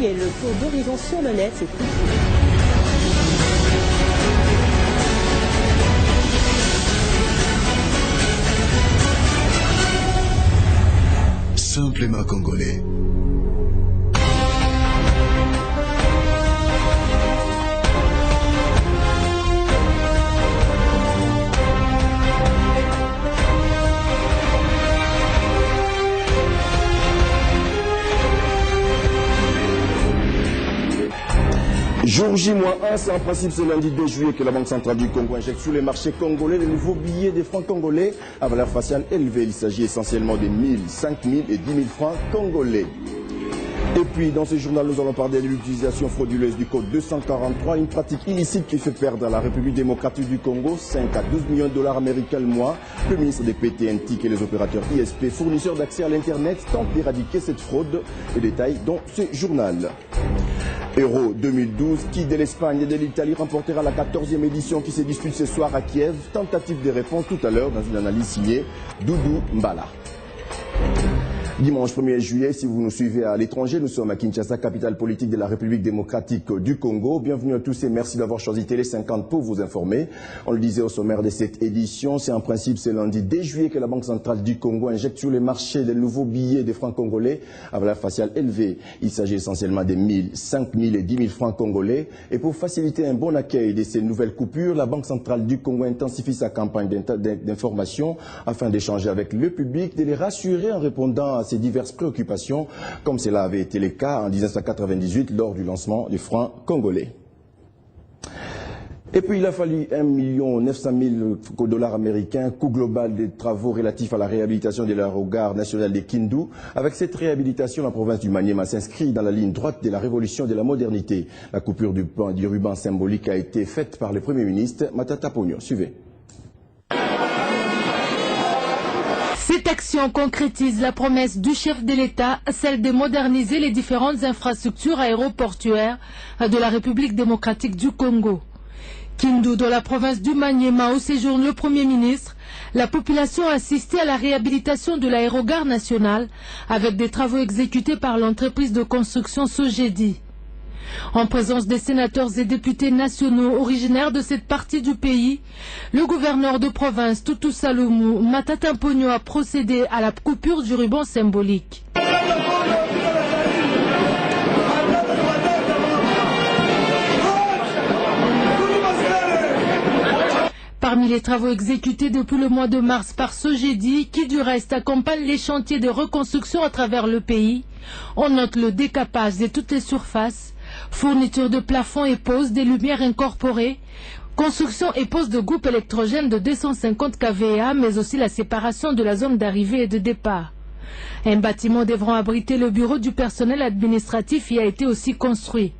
et le tour d'horizon sur le net, c'est tout de suite. Simplement congolais. Jour J-1, c'est en principe ce lundi 2 juillet que la Banque centrale du Congo injecte sur les marchés congolais les nouveaux billets des francs congolais à valeur faciale élevée. Il s'agit essentiellement des 1000, 5000 et 10 000 francs congolais. Et puis, dans ce journal, nous allons parler de l'utilisation frauduleuse du code 243, une pratique illicite qui fait perdre à la République démocratique du Congo 5 à 12 millions de dollars américains le mois. Le ministre des PT&TIC et les opérateurs ISP, fournisseurs d'accès à l'Internet, tentent d'éradiquer cette fraude. Les détails dans ce journal. Euro 2012, qui de l'Espagne et de l'Italie remportera la 14e édition qui se dispute ce soir à Kiev. Tentative de réponse tout à l'heure dans une analyse signée Doudou Mbala. Dimanche 1er juillet, si vous nous suivez à l'étranger, nous sommes à Kinshasa, capitale politique de la République démocratique du Congo. Bienvenue à tous et merci d'avoir choisi Télé 50 pour vous informer. On le disait au sommaire de cette édition, c'est en principe ce lundi 2 juillet que la Banque centrale du Congo injecte sur les marchés des nouveaux billets des francs congolais à valeur faciale élevée. Il s'agit essentiellement des 1000, 5000 et 10 000 francs congolais. Et pour faciliter un bon accueil de ces nouvelles coupures, la Banque centrale du Congo intensifie sa campagne d'information afin d'échanger avec le public, de les rassurer en répondant à ces diverses préoccupations, comme cela avait été le cas en 1998 lors du lancement du franc congolais. Et puis il a fallu 1 900 000 dollars américains, coût global des travaux relatifs à la réhabilitation de l'aérogare nationale de Kindu. Avec cette réhabilitation, la province du Maniema s'inscrit dans la ligne droite de la révolution de la modernité. La coupure du ruban symbolique a été faite par le Premier ministre Matata Ponyo. Suivez. Cette action concrétise la promesse du chef de l'État, celle de moderniser les différentes infrastructures aéroportuaires de la République démocratique du Congo. Kindu, dans la province du Maniema, où séjourne le Premier ministre, la population a assisté à la réhabilitation de l'aérogare nationale avec des travaux exécutés par l'entreprise de construction Sogedi. En présence des sénateurs et députés nationaux originaires de cette partie du pays, le gouverneur de province Tutu Saloumou Matata Ponyo a procédé à la coupure du ruban symbolique. Parmi les travaux exécutés depuis le mois de mars par Sogedi, qui du reste accompagne les chantiers de reconstruction à travers le pays, on note le décapage de toutes les surfaces, fourniture de plafonds et pose des lumières incorporées, construction et pose de groupes électrogènes de 250 kVA, mais aussi la séparation de la zone d'arrivée et de départ. Un bâtiment devant abriter le bureau du personnel administratif y a été aussi construit.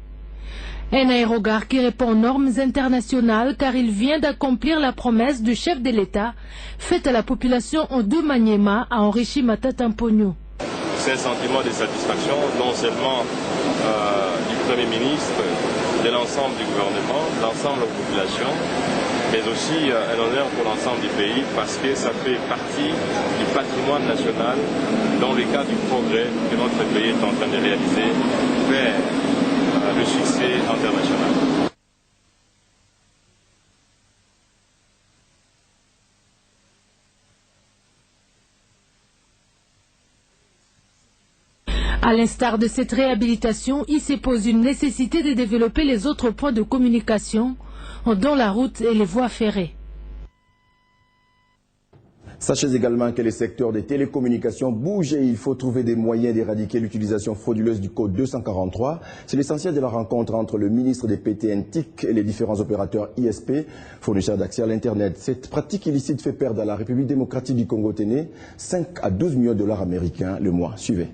Un aérogare qui répond aux normes internationales car il vient d'accomplir la promesse du chef de l'État faite à la population de Maniema, a enrichi Matata Ponyo. C'est un sentiment de satisfaction non seulement du Premier ministre, de l'ensemble du gouvernement, de l'ensemble de la population, mais aussi un honneur pour l'ensemble du pays parce que ça fait partie du patrimoine national dans le cadre du progrès que notre pays est en train de réaliser vers le succès international. À l'instar de cette réhabilitation, il se pose une nécessité de développer les autres points de communication, dont la route et les voies ferrées. Sachez également que le secteur des télécommunications bouge et il faut trouver des moyens d'éradiquer l'utilisation frauduleuse du code 243. C'est l'essentiel de la rencontre entre le ministre des PT&TIC et les différents opérateurs ISP, fournisseurs d'accès à l'Internet. Cette pratique illicite fait perdre à la République démocratique du Congo 5 à 12 millions de dollars américains le mois. Suivez.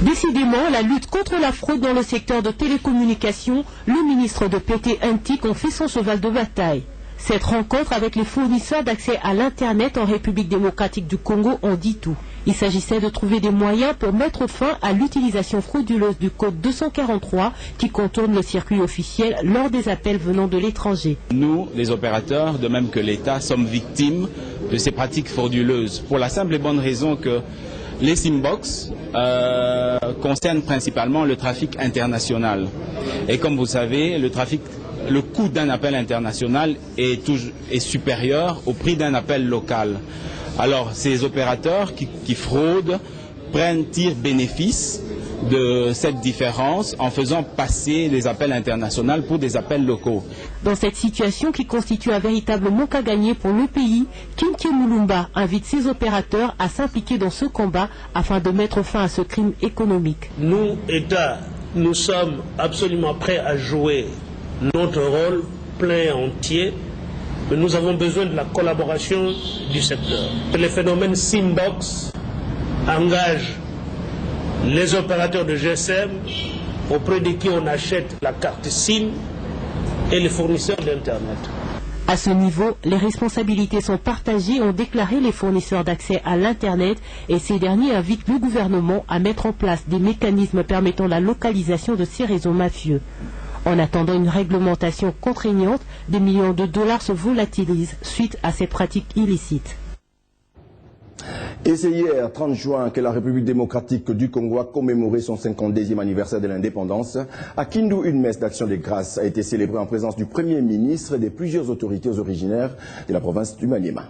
Décidément, la lutte contre la fraude dans le secteur de télécommunications, le ministre de PT&TIC en fait son cheval de bataille. Cette rencontre avec les fournisseurs d'accès à l'Internet en République démocratique du Congo en dit tout. Il s'agissait de trouver des moyens pour mettre fin à l'utilisation frauduleuse du code 243 qui contourne le circuit officiel lors des appels venant de l'étranger. Nous, les opérateurs, de même que l'État, sommes victimes de ces pratiques frauduleuses pour la simple et bonne raison que Les Simbox concernent principalement le trafic international. Et comme vous savez, le coût d'un appel international est supérieur au prix d'un appel local. Alors ces opérateurs qui fraudent tirent bénéfice de cette différence en faisant passer des appels internationaux pour des appels locaux. Dans cette situation qui constitue un véritable manque à gagner pour le pays, Kinké Moulumba invite ses opérateurs à s'impliquer dans ce combat afin de mettre fin à ce crime économique. Nous, État, nous sommes absolument prêts à jouer notre rôle plein et entier, mais nous avons besoin de la collaboration du secteur. Le phénomène Simbox engage les opérateurs de GSM auprès de qui on achète la carte SIM et les fournisseurs d'Internet. À ce niveau, les responsabilités sont partagées, ont déclaré les fournisseurs d'accès à l'Internet, et ces derniers invitent le gouvernement à mettre en place des mécanismes permettant la localisation de ces réseaux mafieux. En attendant une réglementation contraignante, des millions de dollars se volatilisent suite à ces pratiques illicites. Et c'est hier, 30 juin, que la République démocratique du Congo a commémoré son 52e anniversaire de l'indépendance. À Kindu, une messe d'action de grâce a été célébrée en présence du Premier ministre et de plusieurs autorités originaires de la province du Maniema.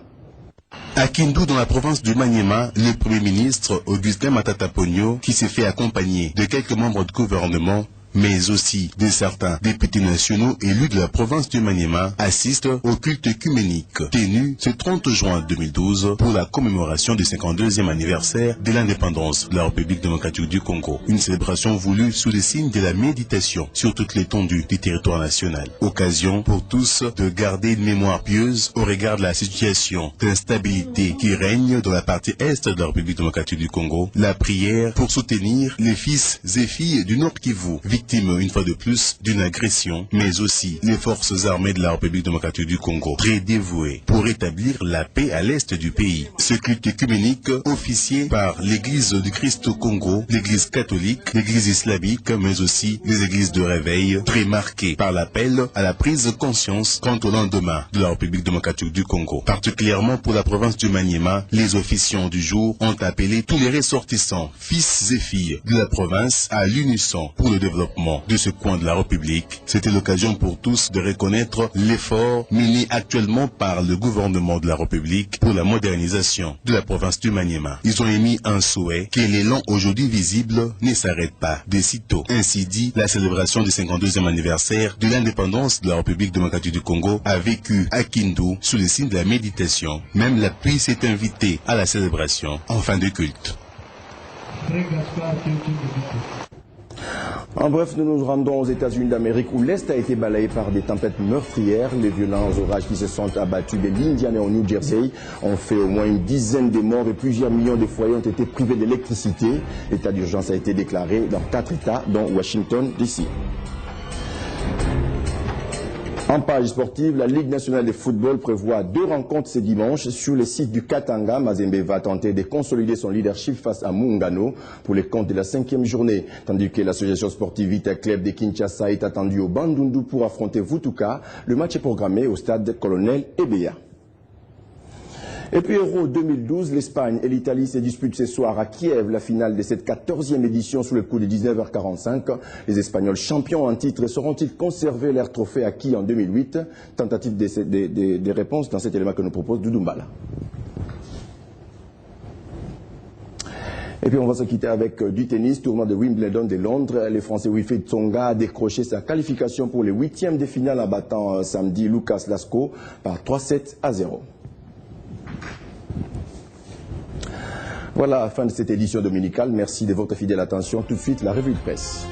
À Kindu, dans la province du Maniema, le Premier ministre Augustin Matata Ponyo, qui s'est fait accompagner de quelques membres du gouvernement, mais aussi de certains députés nationaux élus de la province du Maniema, assistent au culte œcuménique tenu ce 30 juin 2012 pour la commémoration du 52e anniversaire de l'indépendance de la République démocratique du Congo. Une célébration voulue sous le signe de la méditation sur toute l'étendue du territoire national. Occasion pour tous de garder une mémoire pieuse au regard de la situation d'instabilité qui règne dans la partie est de la République démocratique du Congo. La prière pour soutenir les fils et filles du Nord Kivu, victimes une fois de plus d'une agression, mais aussi les forces armées de la République démocratique du Congo, très dévouées pour rétablir la paix à l'est du pays. Ce culte œcuménique officié par l'Église du Christ au Congo, l'Église catholique, l'Église islamique, mais aussi les églises de réveil, très marquées par l'appel à la prise de conscience quant au lendemain de la République démocratique du Congo. Particulièrement pour la province du Maniema, les officiants du jour ont appelé tous les ressortissants, fils et filles de la province, à l'unisson pour le développement de ce coin de la République. C'était l'occasion pour tous de reconnaître l'effort mené actuellement par le gouvernement de la République pour la modernisation de la province du Maniema. Ils ont émis un souhait que l'élan aujourd'hui visible ne s'arrête pas de sitôt. Ainsi dit, la célébration du 52e anniversaire de l'indépendance de la République démocratique du Congo a vécu à Kindu sous le signe de la méditation. Même la pluie s'est invitée à la célébration en fin de culte. En bref, nous nous rendons aux États-Unis d'Amérique où l'Est a été balayé par des tempêtes meurtrières. Les violents orages qui se sont abattus de l'Indiana au New Jersey ont fait au moins une dizaine de morts et plusieurs millions de foyers ont été privés d'électricité. L'état d'urgence a été déclaré dans 4 États, dont Washington, D.C. En page sportive, la Ligue nationale de football prévoit 2 rencontres ce dimanche sur le site du Katanga. Mazembe va tenter de consolider son leadership face à Muungano pour les comptes de la 5e journée, tandis que l'association sportive Vita Club de Kinshasa est attendue au Bandundu pour affronter Vutuka. Le match est programmé au stade Colonel Ebeya. Et puis Euro 2012, l'Espagne et l'Italie se disputent ce soir à Kiev la finale de cette 14e édition sous le coup de 19h45. Les Espagnols champions en titre seront-ils conserver leur trophée acquis en 2008? Tentative de réponse dans cet élément que nous propose Doudoumbala. Et puis on va se quitter avec du tennis, tournoi de Wimbledon de Londres. Le Français Wilfried Tsonga a décroché sa qualification pour les 8e de finale en battant samedi Lucas Lascaux par 3-7-0. Voilà, fin de cette édition dominicale. Merci de votre fidèle attention. Tout de suite, la revue de presse.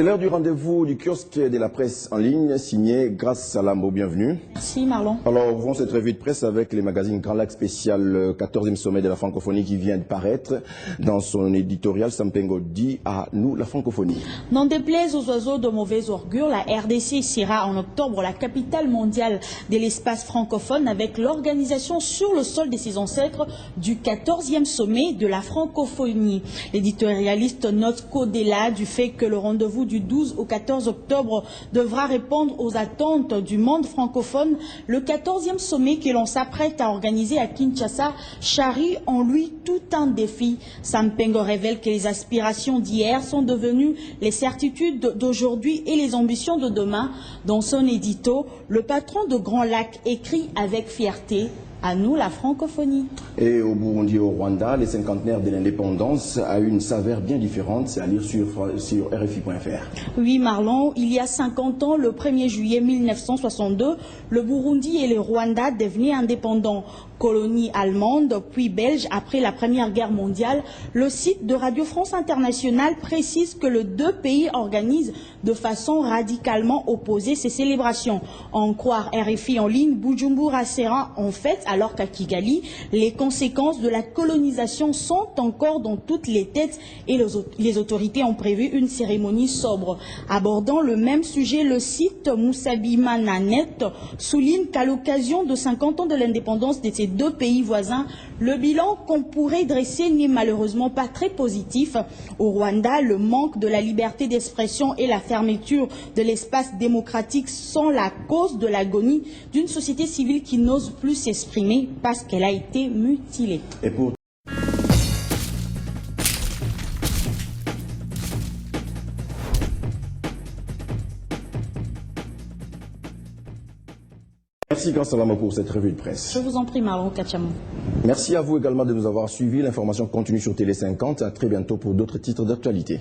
C'est l'heure du rendez-vous du kiosque de la presse en ligne, signé Grace Salambo. Bienvenue. Merci Marlon. Alors, ouvrons cette revue de presse avec les magazines Grand Lac spécial 14e sommet de la francophonie qui vient de paraître. Dans son éditorial, Sampengo dit à nous la francophonie. N'en déplaise aux oiseaux de mauvais augure, la RDC sera en octobre la capitale mondiale de l'espace francophone avec l'organisation sur le sol de ses ancêtres du 14e sommet de la francophonie. L'éditorialiste note qu'au-delà du fait que le rendez-vous du 12 au 14 octobre devra répondre aux attentes du monde francophone, le 14e sommet que l'on s'apprête à organiser à Kinshasa charrie en lui tout un défi. Sampengo révèle que les aspirations d'hier sont devenues les certitudes d'aujourd'hui et les ambitions de demain. Dans son édito, le patron de Grand Lac écrit avec fierté: à nous la francophonie. Et au Burundi et au Rwanda, les cinquantenaires de l'indépendance a une saveur bien différente, c'est à lire sur RFI.fr. Oui Marlon, il y a 50 ans, le 1er juillet 1962, le Burundi et le Rwanda devenaient indépendants. Colonie allemande, puis belge après la Première Guerre mondiale, le site de Radio France Internationale précise que les deux pays organisent de façon radicalement opposée ces célébrations. En croire RFI en ligne, Bujumbura sera en fête alors qu'à Kigali, les conséquences de la colonisation sont encore dans toutes les têtes et les autorités ont prévu une cérémonie sobre. Abordant le même sujet, le site Moussabimana.net souligne qu'à l'occasion de 50 ans de l'indépendance de ces deux pays voisins, le bilan qu'on pourrait dresser n'est malheureusement pas très positif. Au Rwanda, le manque de la liberté d'expression et la fermeture de l'espace démocratique sont la cause de l'agonie d'une société civile qui n'ose plus s'exprimer parce qu'elle a été mutilée. Et pour Merci Grand Salama pour cette revue de presse. Je vous en prie Marlon Kachamon. Merci à vous également de nous avoir suivis. L'information continue sur Télé 50. À très bientôt pour d'autres titres d'actualité.